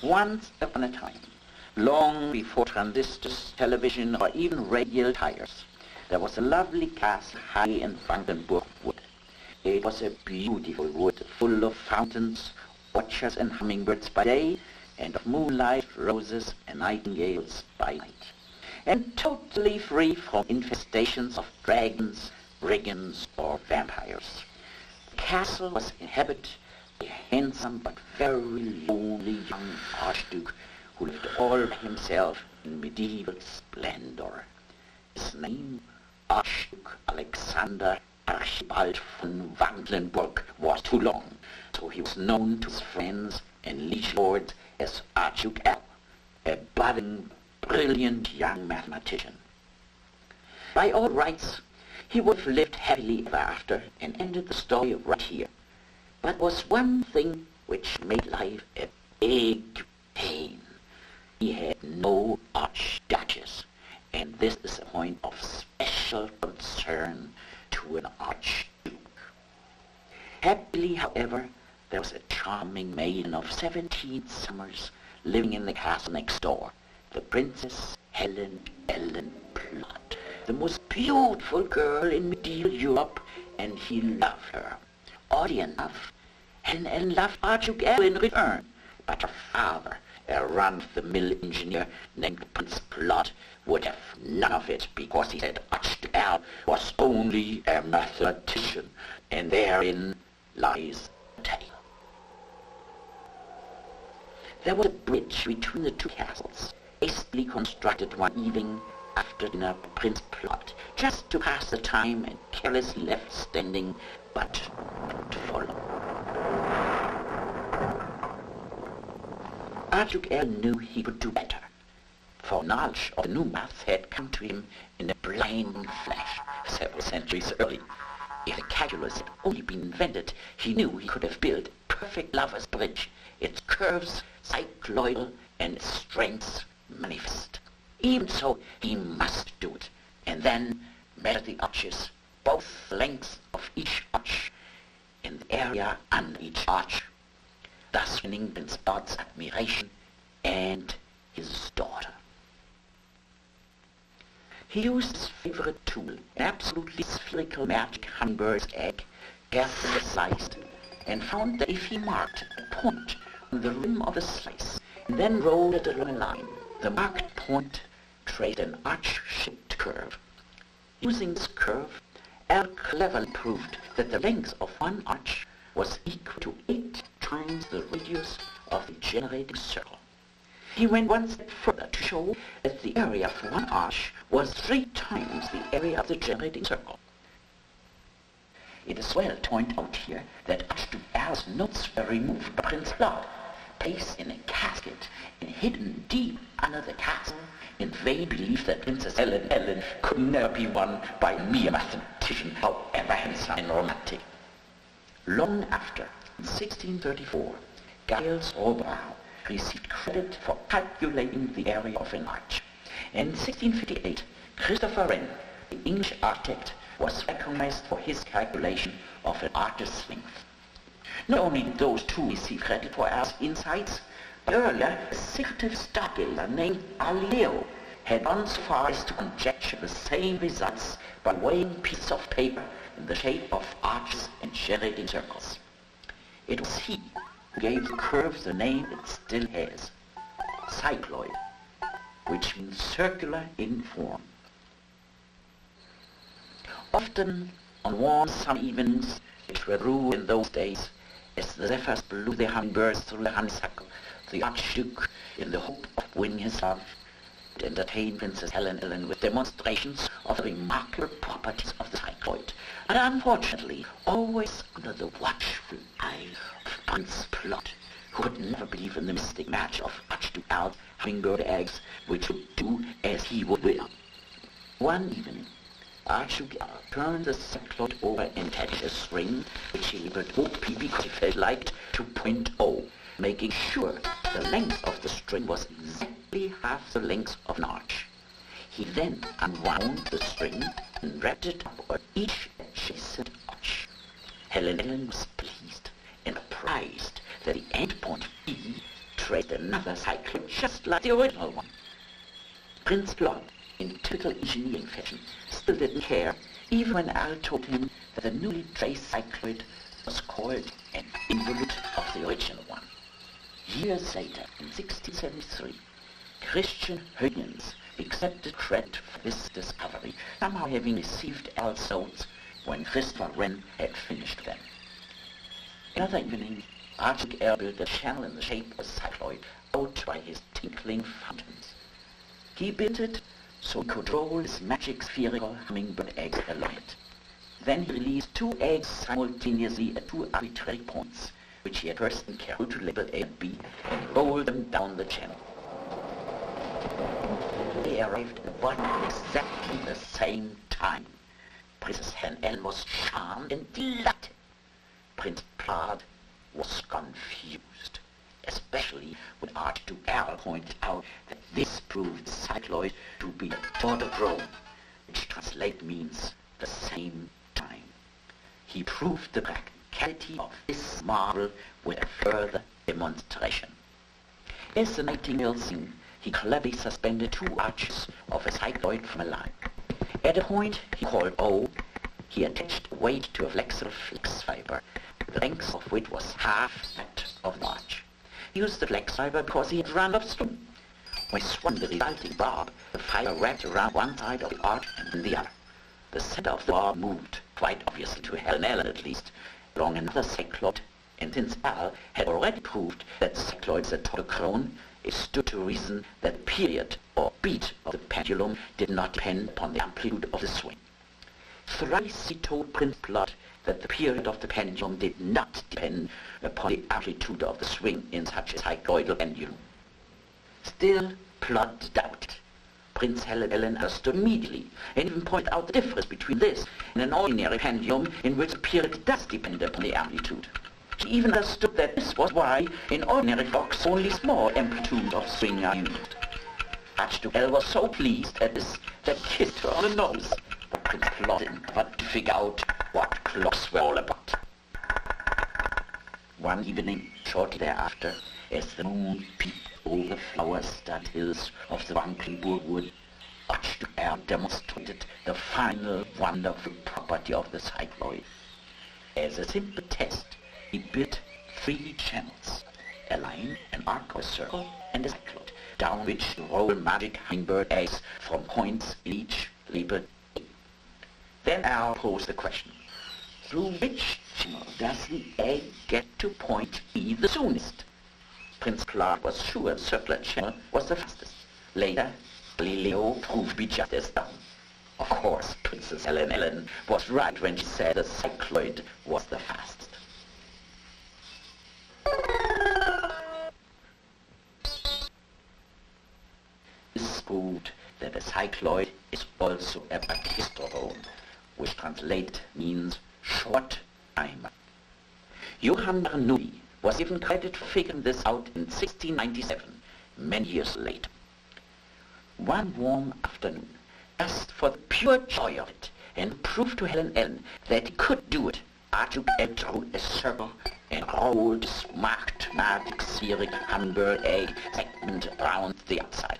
Once upon a time, long before transistors, television, or even radial tires, there was a lovely castle high in Wanklenburg wood. It was a beautiful wood full of fountains, orchards and hummingbirds by day, and of moonlight, roses and nightingales by night, and totally free from infestations of dragons, brigands or vampires. The castle was inhabited by a handsome but very lonely young archduke who lived all by himself in medieval splendor. His name, Archduke Alexander Archibald von Wanklenburg, was too long, so he was known to his friends and liege lords as Archduke L, a budding, brilliant young mathematician. By all rights, he would have lived happily ever after and ended the story right here. But there was one thing which made life a big pain. He had no archduchess, and this is a point of special concern to an archduke. Happily, however, there was a charming maiden of 17 summers living in the castle next door, the Princess Helen Plot, the most beautiful girl in medieval Europe, and he loved her. Oddly enough, Helen loved Archduke L in return, but her father, a run-of-the-mill engineer named Prince Plot, would have none of it because he said Archduke L was only a mathematician, and therein lies the tale. There was a bridge between the two castles, hastily constructed one evening after dinner by Prince Plot, just to pass the time, and carelessly left standing, but not for long. Archduke L knew he could do better, for knowledge of the new math had come to him in a blinding flash several centuries early. If the calculus had only been invented, he knew he could have built a perfect lover's bridge, its curves cycloidal and its strengths manifest. Even so, he must do it, and then measure the arches, both lengths of each arch, in the area under each arch, thus winning Prince Plot's admiration and his daughter. He used his favorite tool, an absolutely spherical magic hummingbird's egg, carefully sliced, and found that if he marked a point on the rim of the slice, and then rolled it along a line, the marked point traced an arch-shaped curve. Using this curve, L cleverly proved that the length of one arch was equal to 8 times the radius of the generating circle. He went one step further to show that the area of one arch was 3 times the area of the generating circle. It is well to point out here that Archduke L's notes were removed by Prince Plot, placed in a casket and hidden deep under the castle, in vain belief that Princess Helen could never be won by a mere mathematician, however handsome and romantic. Long after, in 1634, Giles Roberau received credit for calculating the area of an arch. And in 1658, Christopher Wren, the English architect, was recognized for his calculation of an arch's length. Not only did those two receive credit for L's insights, but earlier a secretive stargazer named Galileo had gone so far as to conjecture the same results by weighing pieces of paper in the shape of arches and generating circles. It was he who gave the curve the name it still has, cycloid, which means circular in form. Often, on warm summer evenings, which were true in those days, as the zephyrs blew their hummingbirds through the honeysuckle, the Archduke, in the hope of winning his love, would entertain Princess Helen with demonstrations of the remarkable properties of the cycloid, and unfortunately always under the watchful eye of Prince Plot, who would never believe in the mystic magic of Archduke L's hummingbird eggs, which would do as he would will. One evening, Archduke L turned the cycloid over and attached a string, which he labeled OP because he felt like 2.0, making sure the length of the string was exactly half the length of an arch. He then unwound the string and wrapped it up on each adjacent arch. Helen was pleased and apprised that the end point B traced another cyclone just like the original one. Prince Plot, in typical engineering fashion, still didn't care, even when Al told him that the newly traced cycloid was called an involute of the original one. Years later, in 1673, Christian Huygens accepted credit for this discovery, somehow having received Al's notes when Christopher Wren had finished them. Another evening, Arctic Air built a channel in the shape of a cycloid out by his tinkling fountains. He built it so he could roll his magic spherical hummingbird eggs along it. Then he released 2 eggs simultaneously at 2 arbitrary points, which he had first been careful to label A and B, and rolled them down the channel. They arrived at one exactly the same time. Princess Helen Ellen was charmed and delighted. Prince Plard was confused, especially when Archduke Al pointed out that this proved cycloid to be a tour de Rome, which translate means the same time. He proved the practicality of this marvel with a further demonstration. As the nightingale sang, he cleverly suspended 2 arches of a cycloid from a line. At a point he called O, he attached a weight to a flexible flex fiber, the length of which was half that of the arch. He used the flex fiber because he had run up stone. When he swung the resulting barb, the fiber wrapped around one side of the arch and then the other. The center of the barb moved, quite obviously to Helen Ellen at least, along another cycloid, and since Al had already proved that cycloids are totochrone, it stood to reason that the period or beat of the pendulum did not depend upon the amplitude of the swing. Thrice he told Prince Plot that the period of the pendulum did not depend upon the amplitude of the swing in such a cycloidal pendulum. Still, Plot doubted. Prince Ellen understood immediately, and even pointed out the difference between this and an ordinary pendulum in which the period does depend upon the amplitude. She even understood that this was why, in ordinary clocks, only small amplitudes of swing are used. Archduke L was so pleased at this that he kissed her on the nose, but Prince Plot didn't know what to figure out what clocks were all about. One evening, shortly thereafter, as the moon peeped over the flower-studded hills of the Wanklenburg wood, Archduke L demonstrated the final wonderful property of the cycloid. As a simple test, he built 3 channels, a line, an arc, a circle, and a cycloid, down which to roll magic hummingbird eggs from points in each labeled A. Then Al posed the question, through which channel does the egg get to point E the soonest? Prince Clark was sure the circular channel was the fastest. Later, Galileo proved to be just as dumb. Of course, Princess Helen Ellen was right when she said the cycloid was the fastest. This proved that a cycloid is also a brachistrodrome, which translated means short timer. Johann Bernoulli was given credit for figuring this out in 1697, many years later. One warm afternoon, just for the pure joy of it, and prove to Helen Ellen that he could do it, Archduke L drew a circle and rolled his marked magic spherical hummingbird egg segment round the outside.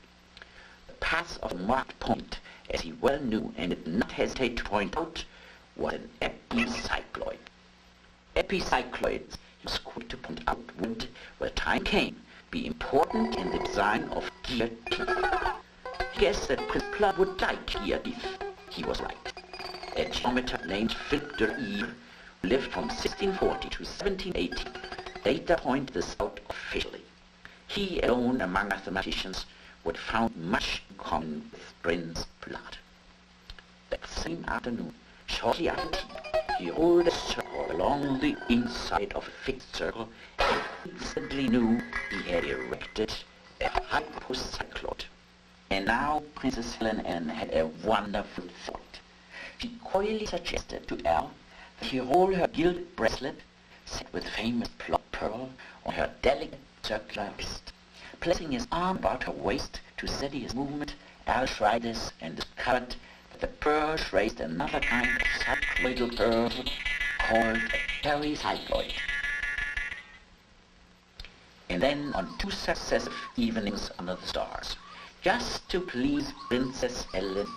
The path of the marked point, as he well knew and did not hesitate to point out, was an epicycloid. Epicycloids, he was quick to point out, would, when the time came, be important in the design of gear teeth. He guessed that Prince Plum would like gear teeth. He was right. A geometer named Philip de Ire, who lived from 1640 to 1780, later pointed this out officially. He alone among mathematicians would have found much in common with Prince Plot. That same afternoon, shortly after tea, he rolled a circle along the inside of a fixed circle and instantly knew he had erected a hypocycloid. And now Princess Helen Ellen had a wonderful thought. She coyly suggested to Al that he roll her gilded bracelet, set with famous plot pearl, on her delicate circular wrist. Placing his arm about her waist to steady his movement, Al tried this and discovered that the pearl traced another kind of cycloidal pearl called a pericycloid. and then on 2 successive evenings under the stars. Just to please Princess Ellen,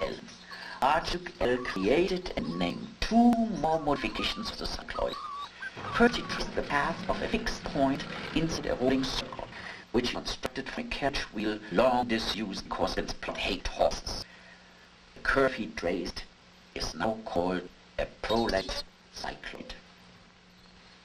Archduke L created and named 2 more modifications of the cycloid. First, he traced the path of a fixed point inside a rolling circle, which he constructed from a carriage wheel long disused because Prince Plot hated horses. The curve he traced is now called a prolat cycloid.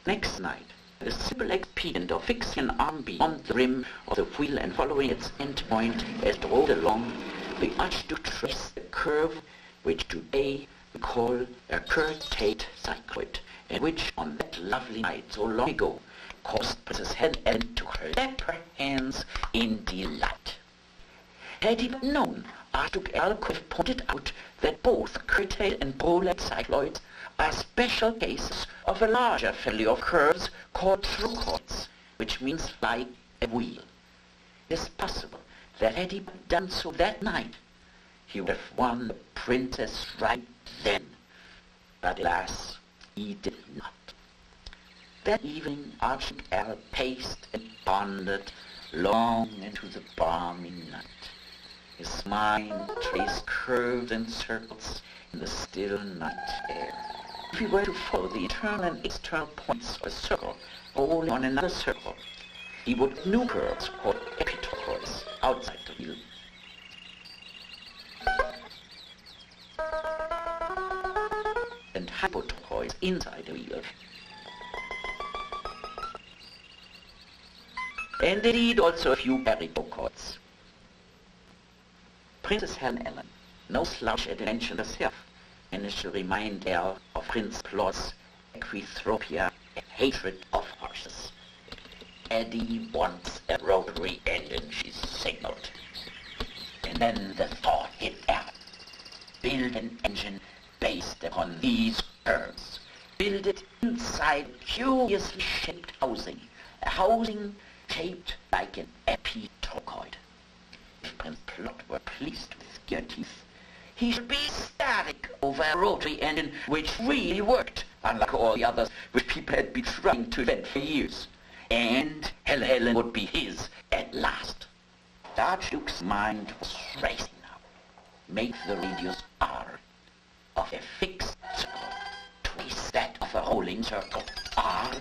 Next night, the simple expedient of fixing an arm beyond the rim of the wheel and following its end point as it rolled along, the Archduke traced the curve which today we call a curtate cycloid, and which on that lovely night so long ago caused Princess Helen to clap her hands in delight. Had he but known, Archduke L could have pointed out that both curtate and prolat cycloids are special cases of a larger family of curves called trochoids, which means like a wheel. It is possible that had he but done so that night, he would have won the princess right then. But alas, he did not. That evening Archduke L paced and pondered long into the balmy night. His mind traced curves and circles in the still night air. If he were to follow the internal and external points of a circle, rolling on another circle, he would have new curves called epitrochoids outside the wheel. And hypotrochoids inside the wheel. And indeed also a few peritrochoids. Princess Helen, no slouch at invention herself, managed to remind Elle of Prince Plot's equithropia and hatred of horses. Eddie wants a rotary engine, she signaled. And then the thought hit Elle. Build an engine based upon these curves. Build it inside curiously shaped housing, a housing shaped like an epitrochoid. If Prince Plot were pleased with gear teeth, he should be ecstatic over a rotary engine which really worked, unlike all the others which people had been trying to invent for years. And Helen would be his at last. The Archduke's mind was racing now. Make the radius R of a fixed circle twice that of a rolling circle R,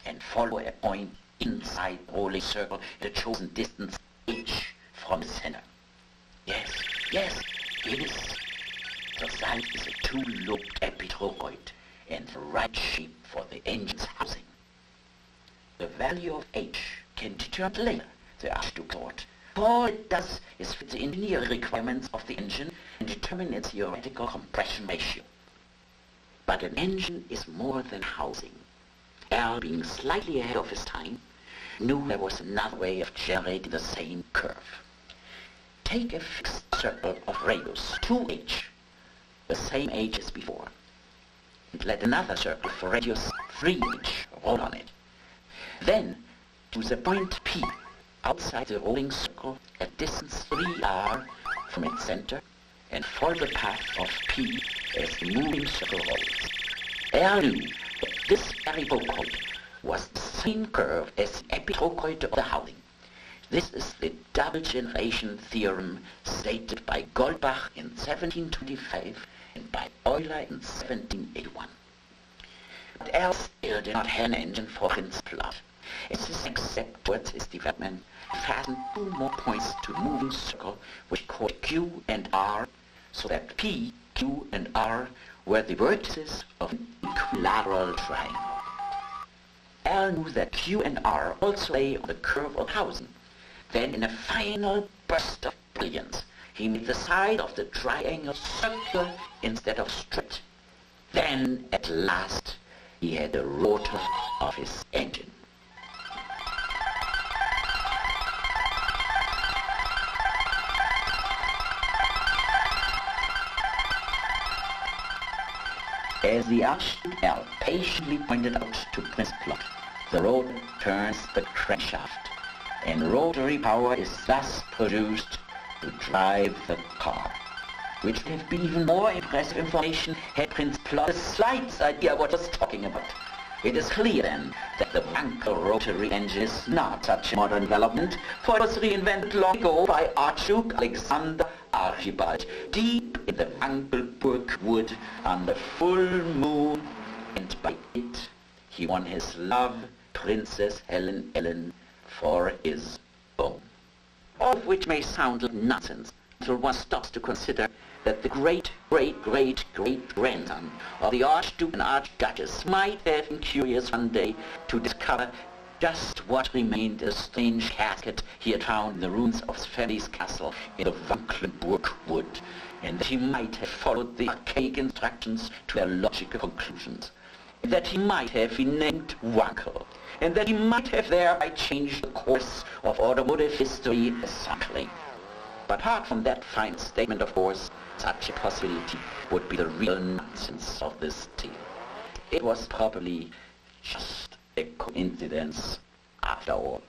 and follow a point inside the rolling circle at a chosen distance H from the center. Yes, it is. The site is a 2-lobed epitrochoid and the right shape for the engine's housing. The value of H can be determined later, the Archduke thought. All it does is fit the engineering requirements of the engine and determine its theoretical compression ratio. But an engine is more than housing. L, being slightly ahead of his time, knew there was another way of generating the same curve. Take a fixed circle of radius 2h, the same h as before, and let another circle for radius 3h roll on it. Then, to the point P, outside the rolling circle at distance 3r from its center, and follow the path of P as the moving circle rolls. R knew that this epitrochoid was the same curve as the epitrochoid of the housing. This is the double generation theorem stated by Goldbach in 1725 and by Euler in 1781. But L still did not have an engine for Prince Plot. As his next step towards his development, he fastened 2 more points to the moving circle, which he called Q and R, so that P, Q, and R were the vertices of an equilateral triangle. L knew that Q and R also lay on the curve of housing. Then, in a final burst of brilliance, he made the side of the triangle circular instead of straight. Then, at last, he had the rotor of his engine. As the Archduke L patiently pointed out to Prince Plot, the rotor turns the crankshaft, and rotary power is thus produced to drive the car, which would have been even more impressive information had Prince Plot the slightest idea what he was talking about. It is clear then that the Wankle rotary engine is not such a modern development, for it was reinvented long ago by Archduke Alexander Archibald, deep in the Wanklenburg wood on the full moon, and by it he won his love, Princess Helen Ellen, for his own. All of which may sound like nonsense until one stops to consider that the great-great-great-grandson of the Archduke and Archduchess might have been curious one day to discover just what remained of a strange casket he had found in the ruins of his family's castle in the Wanklenburg wood, and that he might have followed the archaic instructions to their logical conclusions, and that he might have been named Wankel, and that he might have thereby changed the course of automotive history subtly. But apart from that fine statement, of course, such a possibility would be the real nonsense of this tale. It was probably just a coincidence after all.